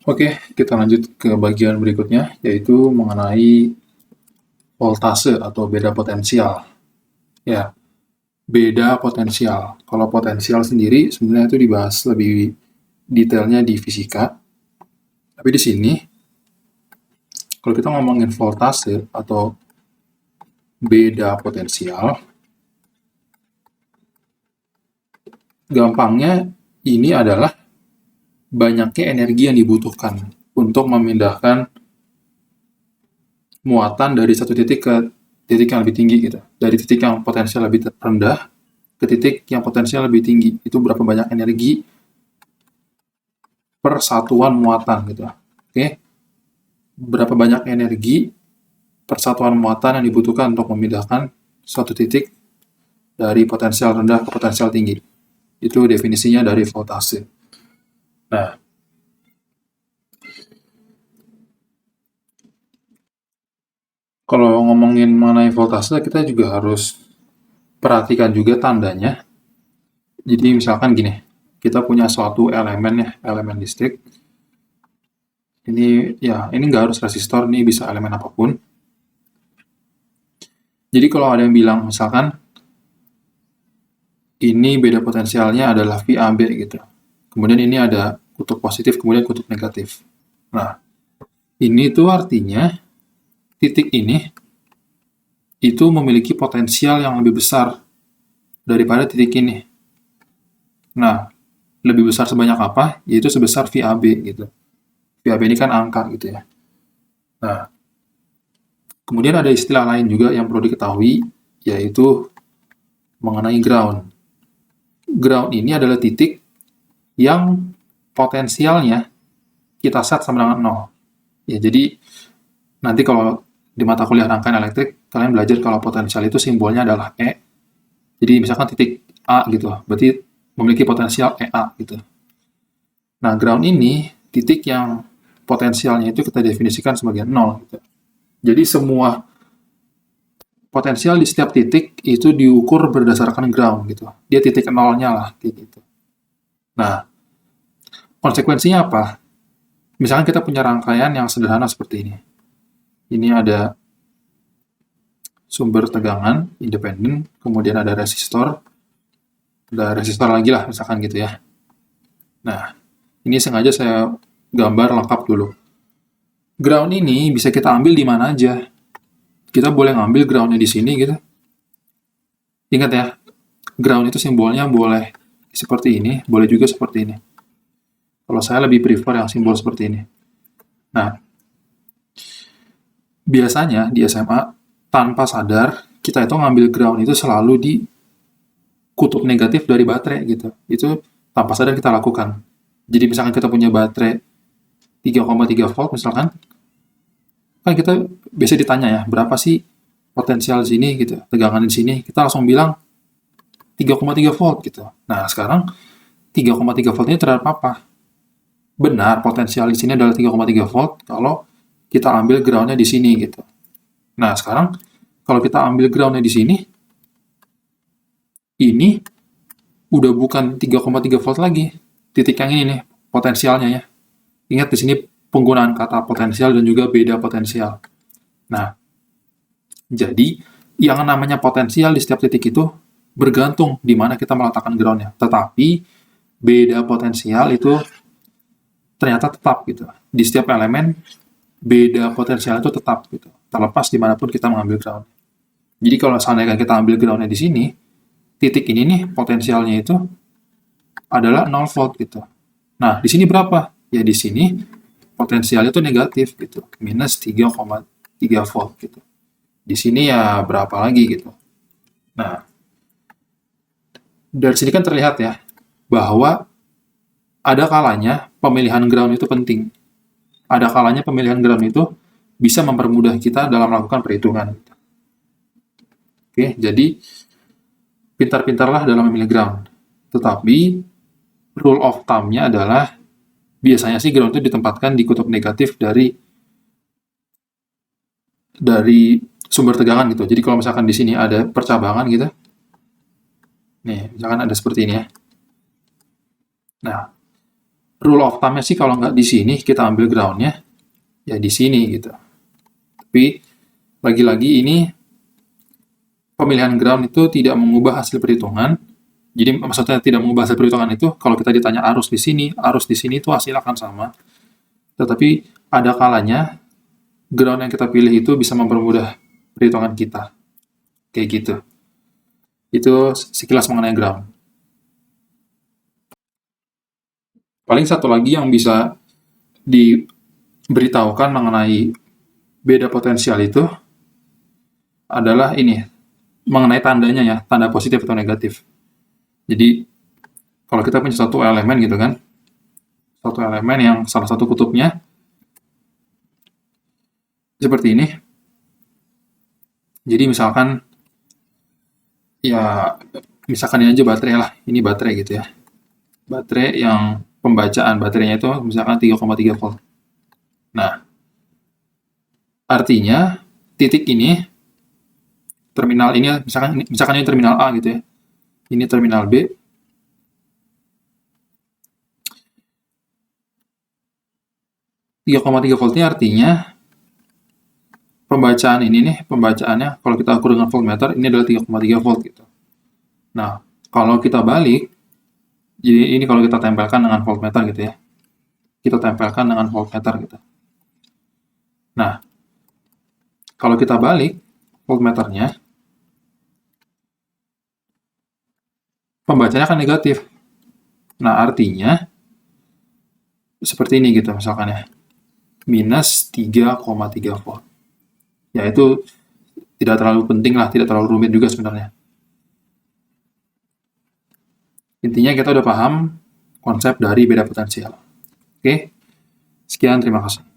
Oke, kita lanjut ke bagian berikutnya, yaitu mengenai voltase atau beda potensial. Ya, beda potensial. Kalau potensial sendiri sebenarnya itu dibahas lebih detailnya di fisika. Tapi di sini, kalau kita ngomongin voltase atau beda potensial, gampangnya ini adalah banyaknya energi yang dibutuhkan untuk memindahkan muatan dari satu titik ke titik yang lebih tinggi gitu. Dari titik yang potensial lebih rendah ke titik yang potensial lebih tinggi. Itu berapa banyak energi per satuan muatan gitu. Oke. Berapa banyak energi per satuan muatan yang dibutuhkan untuk memindahkan suatu titik dari potensial rendah ke potensial tinggi. Itu definisinya dari voltase. Nah, kalau ngomongin mengenai voltase, kita juga harus perhatikan juga tandanya. Jadi misalkan gini, kita punya suatu elemen ya, elemen listrik. Ini nggak harus resistor, ini bisa elemen apapun. Jadi kalau ada yang bilang misalkan ini beda potensialnya adalah VAB gitu. Kemudian ini ada kutub positif, kemudian kutub negatif. Nah, ini tuh artinya titik ini itu memiliki potensial yang lebih besar daripada titik ini. Nah, lebih besar sebanyak apa? Yaitu sebesar VAB gitu. VAB ini kan angka gitu ya. Nah, kemudian ada istilah lain juga yang perlu diketahui, yaitu mengenai ground. Ground ini adalah titik yang potensialnya kita set sama dengan 0. Ya, jadi nanti kalau di mata kuliah rangkaian elektrik, kalian belajar kalau potensial itu simbolnya adalah E. Jadi misalkan titik A gitu, berarti memiliki potensial EA gitu. Nah, ground ini titik yang potensialnya itu kita definisikan sebagai 0 gitu. Jadi semua potensial di setiap titik itu diukur berdasarkan ground gitu. Dia titik nolnya lah kayak gitu. Nah, konsekuensinya apa? Misalkan kita punya rangkaian yang sederhana seperti ini. Ini ada sumber tegangan independen, kemudian ada resistor lagi lah misalkan gitu ya. Nah, ini sengaja saya gambar lengkap dulu. Ground ini bisa kita ambil di mana aja. Kita boleh ngambil groundnya di sini gitu. Ingat ya, ground itu simbolnya boleh seperti ini, boleh juga seperti ini. Kalau saya lebih prefer yang simbol seperti ini. Nah, biasanya di SMA, tanpa sadar, kita itu ngambil ground itu selalu di kutub negatif dari baterai gitu. Itu tanpa sadar kita lakukan. Jadi misalkan kita punya baterai 3,3 volt misalkan, kan kita biasa ditanya ya, berapa sih potensial di sini gitu, tegangan di sini, kita langsung bilang 3,3 volt gitu. Nah, sekarang 3,3 volt ini terhadap apa? Benar, potensial di sini adalah 3,3 volt kalau kita ambil ground-nya di sini gitu. Nah, sekarang kalau kita ambil ground-nya di sini, ini udah bukan 3,3 volt lagi. Titik yang ini nih, potensialnya ya. Ingat di sini penggunaan kata potensial dan juga beda potensial. Nah, jadi yang namanya potensial di setiap titik itu bergantung di mana kita meletakkan ground-nya. Tetapi beda potensial itu ternyata tetap gitu. Di setiap elemen beda potensial itu tetap gitu. Terlepas dimanapun kita mengambil ground. Jadi kalau seandainya kita ambil ground-nya di sini, titik ini nih potensialnya itu adalah 0 volt gitu. Nah, di sini berapa? Ya di sini potensialnya itu negatif gitu, minus 3,3 volt gitu. Di sini ya berapa lagi gitu. Nah, dari sini kan terlihat ya bahwa ada kalanya pemilihan ground itu penting. Ada kalanya pemilihan ground itu bisa mempermudah kita dalam melakukan perhitungan. Oke, jadi pintar-pintarlah dalam memilih ground. Tetapi rule of thumb-nya adalah biasanya sih ground itu ditempatkan di kutub negatif dari sumber tegangan gitu. Jadi kalau misalkan di sini ada percabangan gitu, nih misalkan ada seperti ini ya. Nah, rule of thumb-nya sih kalau nggak di sini kita ambil ground-nya, ya di sini gitu. Tapi lagi-lagi ini pemilihan ground itu tidak mengubah hasil perhitungan. Jadi maksudnya tidak mengubah hasil perhitungan itu kalau kita ditanya arus di sini itu hasil akan sama. Tetapi ada kalanya ground yang kita pilih itu bisa mempermudah perhitungan kita. Kayak gitu. Itu sekilas mengenai ground. Paling satu lagi yang bisa diberitahukan mengenai beda potensial itu adalah ini, mengenai tandanya ya, tanda positif atau negatif. Jadi, kalau kita punya satu elemen gitu kan, satu elemen yang salah satu kutubnya seperti ini. Jadi misalkan, ya misalkan ini aja baterai lah, ini baterai gitu ya. Baterai yang pembacaan baterainya itu misalkan 3,3 volt. Nah, artinya titik ini, terminal ini, misalkan ini terminal A gitu ya, ini terminal B, voltnya artinya pembacaan ini nih, pembacaannya kalau kita ukur dengan voltmeter ini adalah 3,3 volt gitu. Nah, kalau kita balik, jadi ini kalau kita tempelkan dengan voltmeter gitu ya, kita tempelkan dengan voltmeter gitu. Nah, kalau kita balik voltmeternya, pembacanya akan negatif. Nah, artinya seperti ini gitu misalkan ya, minus 3,3 volt. Ya itu tidak terlalu penting lah, tidak terlalu rumit juga sebenarnya. Intinya kita udah paham konsep dari beda potensial. Oke, sekian, terima kasih.